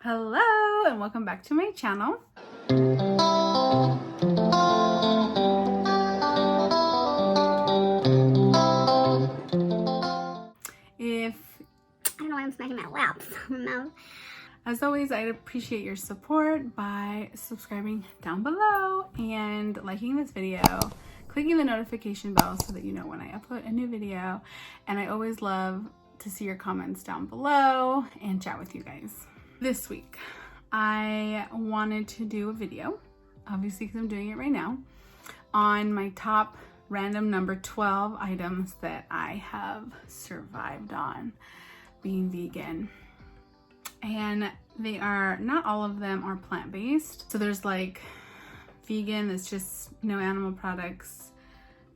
Hello and welcome back to my channel. I don't know why I'm smacking my laps. As always, I'd appreciate your support by subscribing down below and liking this video, clicking the notification bell so that you know when I upload a new video. And I always love to see your comments down below and chat with you guys. This week, I wanted to do a video, obviously because I'm doing it right now, on my top random number 12 items that I have survived on being vegan. And they are, not all of them are plant-based. So there's like vegan that's just no animal products,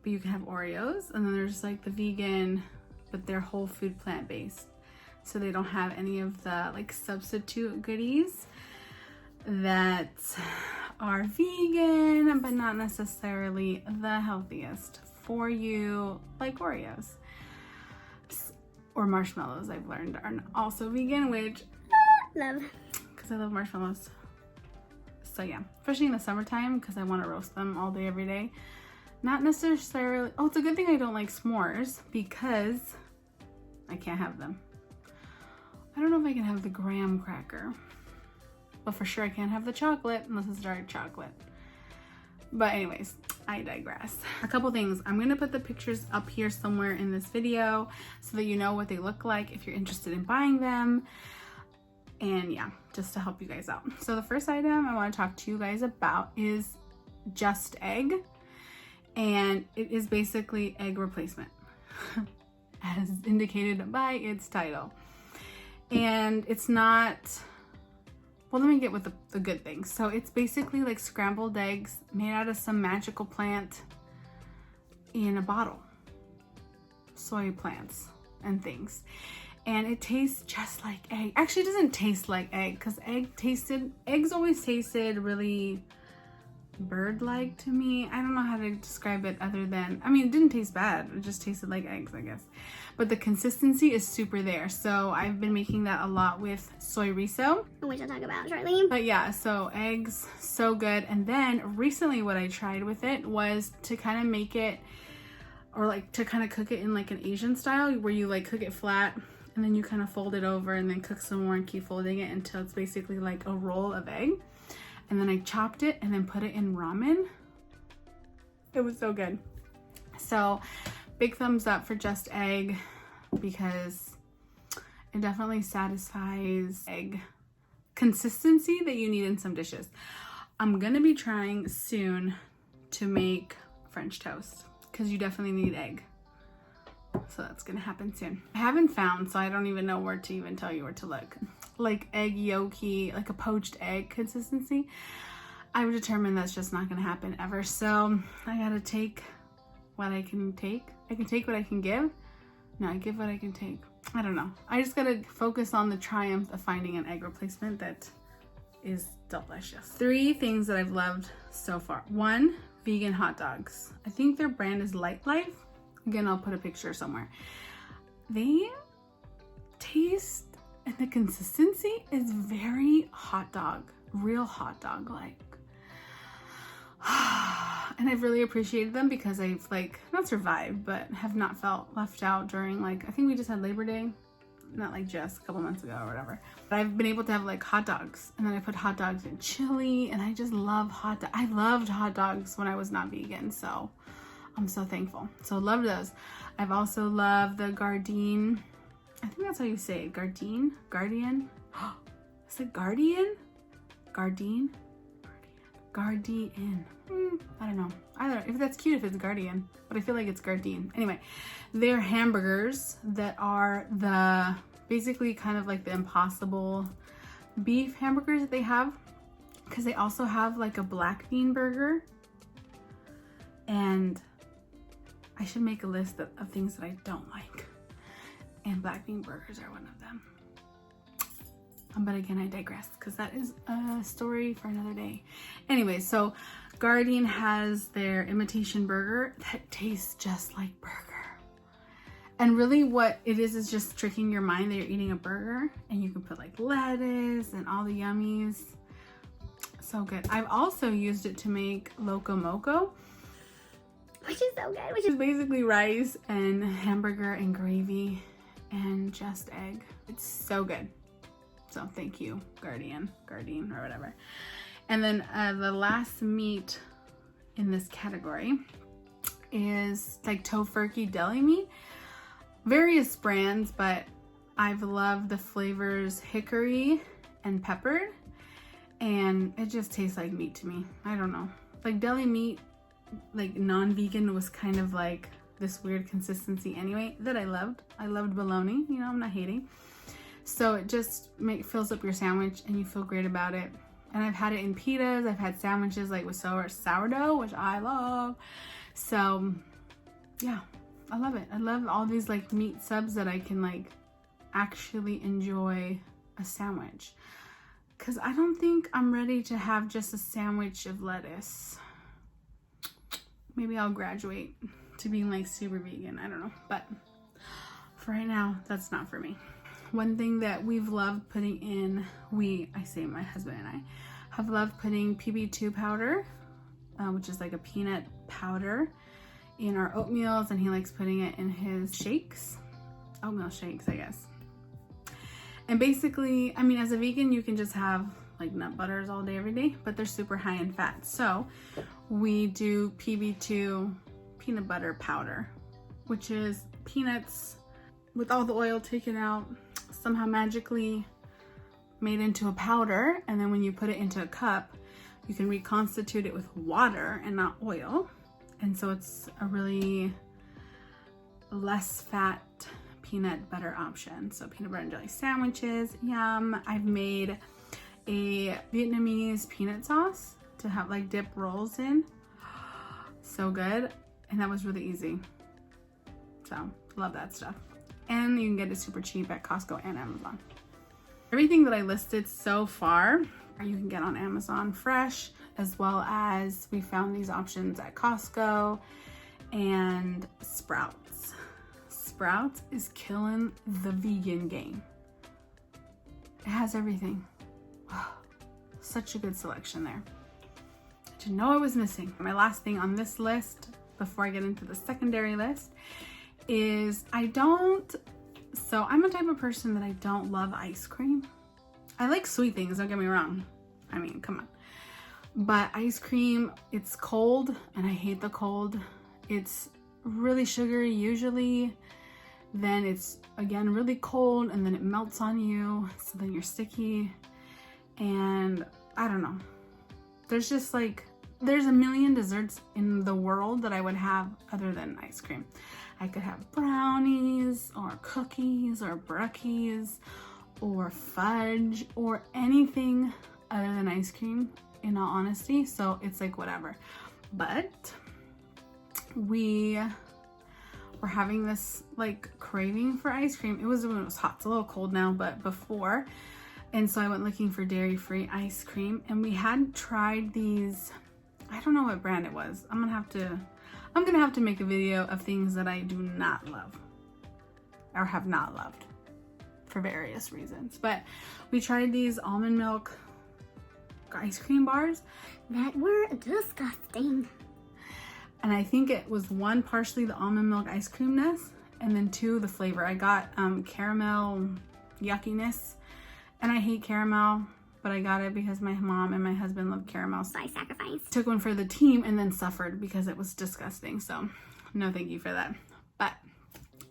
but you can have Oreos. And then there's like the vegan, but they're whole food plant-based. So they don't have any of the like substitute goodies that are vegan, but not necessarily the healthiest for you, like Oreos. Or marshmallows, I've learned, are also vegan, which love, because I love marshmallows. So yeah, especially in the summertime, because I want to roast them all day, every day. Not necessarily, oh, it's a good thing I don't like s'mores, because I can't have them. I don't know if I can have the graham cracker, but for sure I can't have the chocolate unless it's dark chocolate. But anyways, I digress. A couple things. I'm going to put the pictures up here somewhere in this video so that you know what they look like if you're interested in buying them. And yeah, just to help you guys out. So the first item I want to talk to you guys about is Just Egg. And it is basically egg replacement, as indicated by its title. And it's not, well, let me get with the good things. So it's basically like scrambled eggs made out of some magical plant in a bottle. Soy plants and things. And it tastes just like egg. Actually, it doesn't taste like egg, because eggs always tasted really bird-like to me. I don't know how to describe it other than, I mean, it didn't taste bad. It just tasted like eggs, I guess. But the consistency is super there. So I've been making that a lot with soy riso, which I'll talk about shortly. But yeah, so eggs, so good. And then recently what I tried with it was to kind of make it, or like to kind of cook it in like an Asian style, where you like cook it flat and then you kind of fold it over and then cook some more and keep folding it until it's basically like a roll of egg. And then I chopped it and then put it in ramen. It was so good. So big thumbs up for Just Egg, because it definitely satisfies egg consistency that you need in some dishes. I'm gonna be trying soon to make French toast, because you definitely need egg. So that's gonna happen soon. I haven't found, so I don't even know where to even tell you where to look, like egg yolky, like a poached egg consistency. I've determined that's just not gonna happen ever. So I gotta take what I can take. I can take what I can give. No, I give what I can take. I don't know. I just gotta focus on the triumph of finding an egg replacement that is delicious. 3 things that I've loved so far. 1, vegan hot dogs. I think their brand is Light Life. Again, I'll put a picture somewhere. They taste, and the consistency is very hot dog, real hot dog like. And I've really appreciated them, because I've like not survived, but have not felt left out during, like, I think we just had Labor Day, not like just a couple months ago or whatever. But I've been able to have like hot dogs, and then I put hot dogs in chili, and I just love hot dogs. I loved hot dogs when I was not vegan, so I'm so thankful. So love those. I've also loved the Gardein. I think that's how you say it. Gardein? Guardian? Is it Guardian? Gardein? Gardein. I don't know. If that's cute if it's Guardian, but I feel like it's Gardein. Anyway, they're hamburgers that are the basically kind of like the Impossible beef hamburgers that they have, because they also have like a black bean burger. And I should make a list of things that I don't like, and black bean burgers are one of them. But again, I digress, because that is a story for another day. Anyway, so Gardein has their imitation burger that tastes just like burger. And really what it is just tricking your mind that you're eating a burger, and you can put like lettuce and all the yummies. So good. I've also used it to make loco moco, which is so good, which is basically rice and hamburger and gravy and just egg. It's so good. So thank you, Guardian or whatever. And then the last meat in this category is like tofurkey deli meat. Various brands, but I've loved the flavors hickory and peppered, and it just tastes like meat to me. I don't know. Like deli meat, like non-vegan, was kind of like this weird consistency anyway that I loved. I loved bologna, you know, I'm not hating. So it just fills up your sandwich and you feel great about it. And I've had it in pitas. I've had sandwiches like with sourdough, which I love. So yeah, I love it. I love all these like meat subs that I can like actually enjoy a sandwich. Cause I don't think I'm ready to have just a sandwich of lettuce. Maybe I'll graduate to being like super vegan. I don't know. But for right now, that's not for me. One thing that we've loved putting in, I say my husband and I, have loved putting PB2 powder, which is like a peanut powder, in our oatmeals, and he likes putting it in his shakes, oatmeal shakes, I guess. And basically, I mean, as a vegan, you can just have like nut butters all day, every day, but they're super high in fat. So we do PB2 peanut butter powder, which is peanuts with all the oil taken out, somehow magically made into a powder. And then when you put it into a cup, you can reconstitute it with water and not oil. And so it's a really less fat peanut butter option. So peanut butter and jelly sandwiches, yum. I've made a Vietnamese peanut sauce to have like dip rolls in. So good. And that was really easy. So love that stuff. And you can get it super cheap at Costco and Amazon. Everything that I listed so far, you can get on Amazon fresh, as well as we found these options at Costco and Sprouts. Sprouts is killing the vegan game. It has everything. Such a good selection there. Did you know I was missing? My last thing on this list, before I get into the secondary list, is I'm a type of person that I don't love ice cream. I like sweet things, don't get me wrong. I mean, come on. But ice cream, it's cold, and I hate the cold. It's really sugary usually. Then it's, again, really cold, and then it melts on you, so then you're sticky. And I don't know. There's a million desserts in the world that I would have other than ice cream. I could have brownies or cookies or brookies or fudge or anything other than ice cream, in all honesty. So it's like whatever. But we were having this like craving for ice cream. It was when it was hot. It's a little cold now, but before. And so I went looking for dairy-free ice cream, and we had tried these. I don't know what brand it was. I'm gonna have to make a video of things that I do not love or have not loved for various reasons. But we tried these almond milk ice cream bars that were disgusting. And I think it was one, partially the almond milk ice creamness, and then two, the flavor. I got caramel yuckiness, and I hate caramel, but I got it because my mom and my husband love caramel, so I sacrificed. Took one for the team and then suffered because it was disgusting. So no thank you for that. But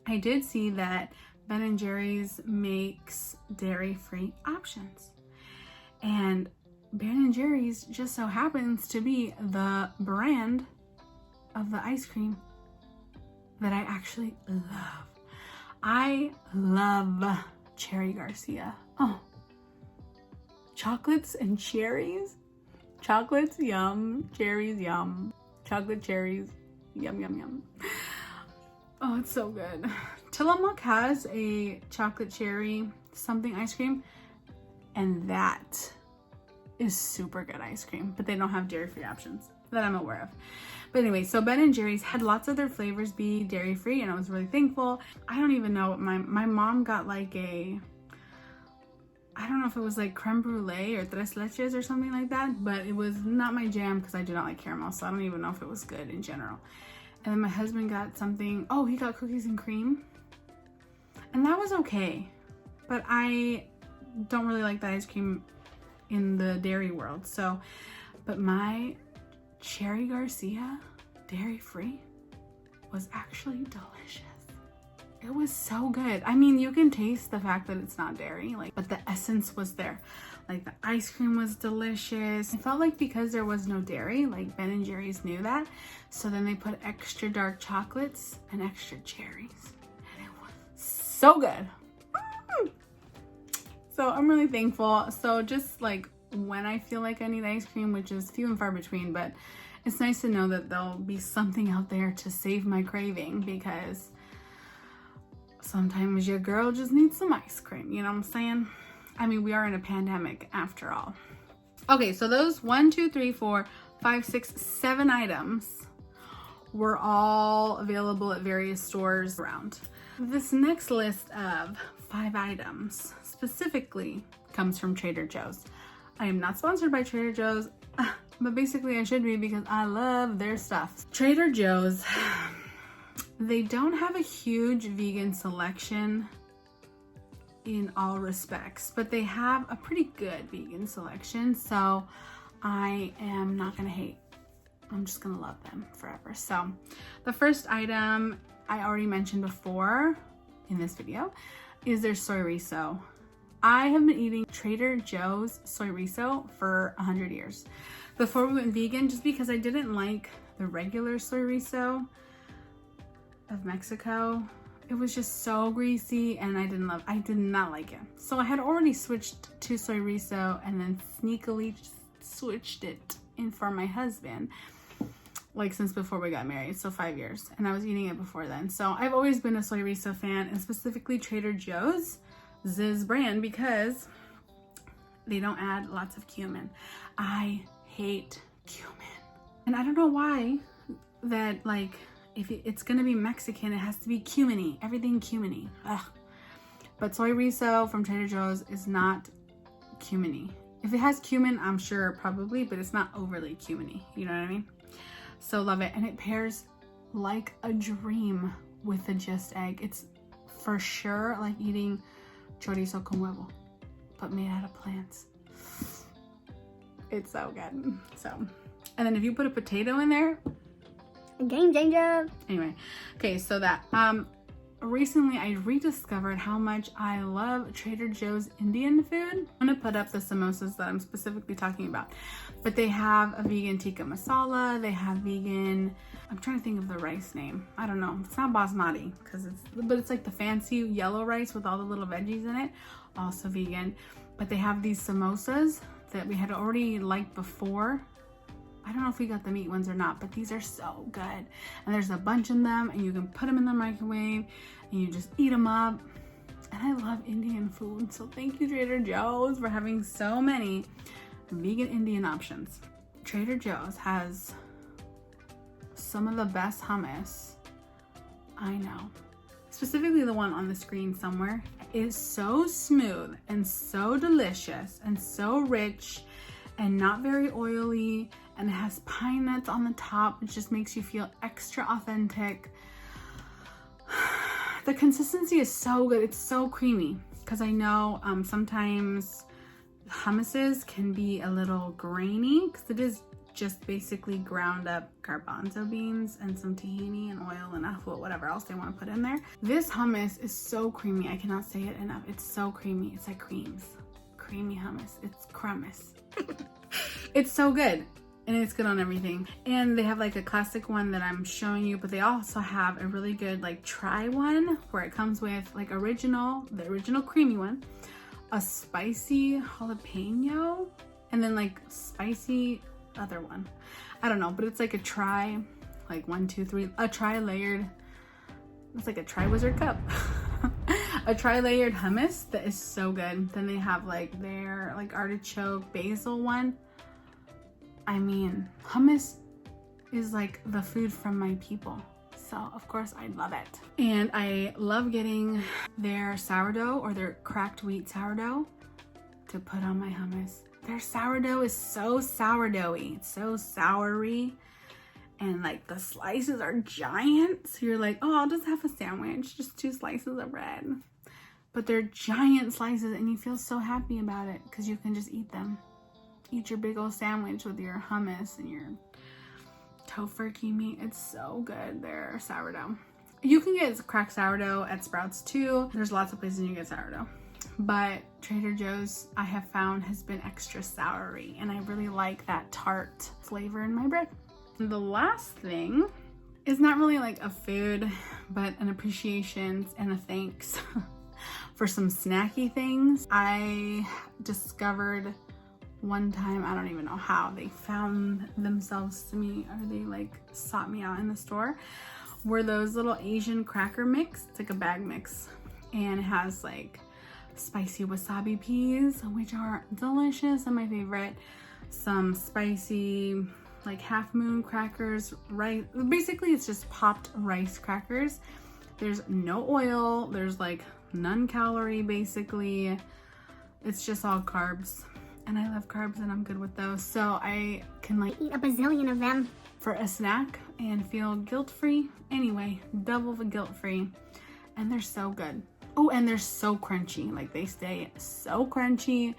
I did see that Ben & Jerry's makes dairy-free options. And Ben & Jerry's just so happens to be the brand of the ice cream that I actually love. I love Cherry Garcia. Oh. Chocolates and cherries. Chocolates, yum. Cherries, yum. Chocolate cherries, yum, yum, yum. Oh, it's so good. Tillamook has a chocolate cherry something ice cream, and that is super good ice cream, but they don't have dairy-free options. that I'm aware of. But anyway, so Ben & Jerry's had lots of their flavors be dairy free, and I was really thankful. I don't even know what my mom got, like a, I don't know if it was like creme brulee or tres leches or something like that, but it was not my jam because I do not like caramel, so I don't even know if it was good in general. And then my husband got something, oh, he got cookies and cream, and that was okay, but I don't really like the ice cream in the dairy world. So, but my Cherry Garcia dairy free was actually delicious. It was so good. I mean, you can taste the fact that it's not dairy, like, but the essence was there. Like, the ice cream was delicious. I felt like because there was no dairy, like Ben & Jerry's knew that, so then they put extra dark chocolates and extra cherries, and it was so good. So I'm really thankful. So just like when I feel like I need ice cream, which is few and far between, but it's nice to know that there'll be something out there to save my craving, because sometimes your girl just needs some ice cream, you know what I'm saying? I mean, we are in a pandemic after all. Okay, so those 1, 2, 3, 4, 5, 6, 7 items were all available at various stores around. This next list of 5 items specifically comes from Trader Joe's. I am not sponsored by Trader Joe's, but basically I should be because I love their stuff. Trader Joe's, they don't have a huge vegan selection in all respects, but they have a pretty good vegan selection, so I am not gonna hate. I'm just gonna love them forever. So the first item I already mentioned before in this video is their soy riso. I have been eating Trader Joe's soy riso for 100 years. Before we went vegan, just because I didn't like the regular soy riso of Mexico. It was just so greasy and I did not like it. So I had already switched to soy riso and then sneakily switched it in for my husband, like since before we got married, so 5 years, and I was eating it before then. So I've always been a soy riso fan, and specifically Trader Joe's brand, because they don't add lots of cumin. I hate cumin, and I don't know why that, like, if it's gonna be Mexican, it has to be cuminy, everything cuminy. Ugh. But soy riso from Trader Joe's is not cuminy. If it has cumin, I'm sure probably, but it's not overly cuminy, you know what I mean? So love it, and it pairs like a dream with the Just egg. It's for sure like eating chorizo con huevo, but made out of plants. It's so good. So, and then if you put a potato in there, a game changer. Anyway, okay, so that recently I rediscovered how much I love Trader Joe's Indian food. I'm gonna put up the samosas that I'm specifically talking about, but they have a vegan tikka masala, they have vegan, I'm trying to think of the rice name, I don't know, it's not basmati, but it's like the fancy yellow rice with all the little veggies in it, also vegan. But they have these samosas that we had already liked before. I don't know if we got the meat ones or not, but these are so good. And there's a bunch in them, and you can put them in the microwave and you just eat them up. And I love Indian food, so thank you Trader Joe's for having so many vegan Indian options. Trader Joe's has some of the best hummus I know. Specifically the one on the screen somewhere. It is so smooth and so delicious and so rich and not very oily, and it has pine nuts on the top, which just makes you feel extra authentic. The consistency is so good. It's so creamy, because I know sometimes hummuses can be a little grainy because it is just basically ground up garbanzo beans and some tahini and oil and whatever else they want to put in there. This hummus is so creamy. I cannot say it enough. It's so creamy. It's like creamy hummus. It's crummus. It's so good. And it's good on everything. And they have like a classic one that I'm showing you, but they also have a really good like try one where it comes with like the original creamy one, a spicy jalapeno, and then like spicy other one. I don't know, but it's like a try, like 1, 2, 3, a tri-layered, it's like a tri-wizard cup. A tri-layered hummus that is so good. Then they have like their like artichoke basil one. I mean, hummus is like the food from my people. So of course I love it. And I love getting their sourdough or their cracked wheat sourdough to put on my hummus. Their sourdough is so sourdoughy. It's so soury. And like the slices are giant. So you're like, oh, I'll just have a sandwich. Just 2 slices of bread. But they're giant slices and you feel so happy about it because you can just eat them. Eat your big old sandwich with your hummus and your tofurkey meat. It's so good, their sourdough. You can get cracked sourdough at Sprouts too. There's lots of places you get sourdough. But Trader Joe's, I have found, has been extra soury. And I really like that tart flavor in my bread. And the last thing is not really like a food, but an appreciation and a thanks for some snacky things. I discovered one time, I don't even know how, they found themselves to me, or they like sought me out in the store, were those little Asian cracker mix. It's like a bag mix and it has like spicy wasabi peas, which are delicious and my favorite. Some spicy like half moon crackers, rice. Basically it's just popped rice crackers. There's no oil, there's like none calorie basically. It's just all carbs. And I love carbs and I'm good with those. So I can like eat a bazillion of them for a snack and feel guilt-free. Anyway, double the guilt-free. And they're so good. Oh, and they're so crunchy. Like they stay so crunchy.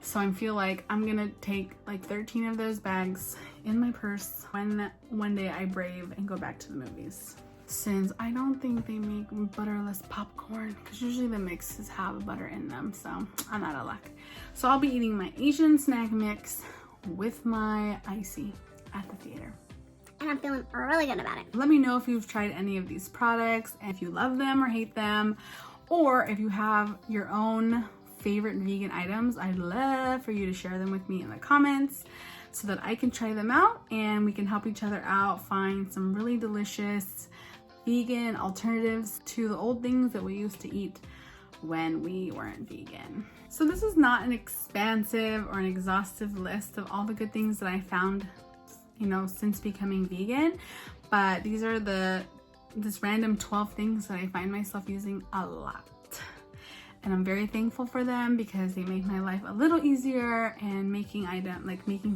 So I feel like I'm gonna take like 13 of those bags in my purse when one day I brave and go back to the movies. Since I don't think they make butterless popcorn, because usually the mixes have butter in them, so I'm out of luck. So I'll be eating my Asian snack mix with my icy at the theater. And I'm feeling really good about it. Let me know if you've tried any of these products, and if you love them or hate them, or if you have your own favorite vegan items. I'd love for you to share them with me in the comments so that I can try them out and we can help each other out find some really delicious vegan alternatives to the old things that we used to eat when we weren't vegan. So this is not an expansive or an exhaustive list of all the good things that I found, you know, since becoming vegan, but these are this random 12 things that I find myself using a lot. And I'm very thankful for them because they make my life a little easier and making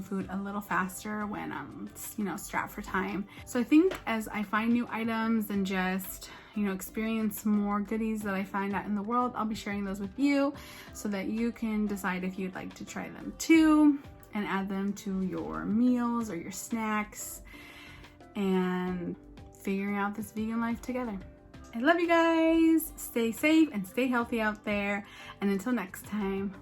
food a little faster when I'm, you know, strapped for time. So I think as I find new items and just, you know, experience more goodies that I find out in the world, I'll be sharing those with you so that you can decide if you'd like to try them too and add them to your meals or your snacks and figuring out this vegan life together. I love you guys. Stay safe and stay healthy out there. And until next time,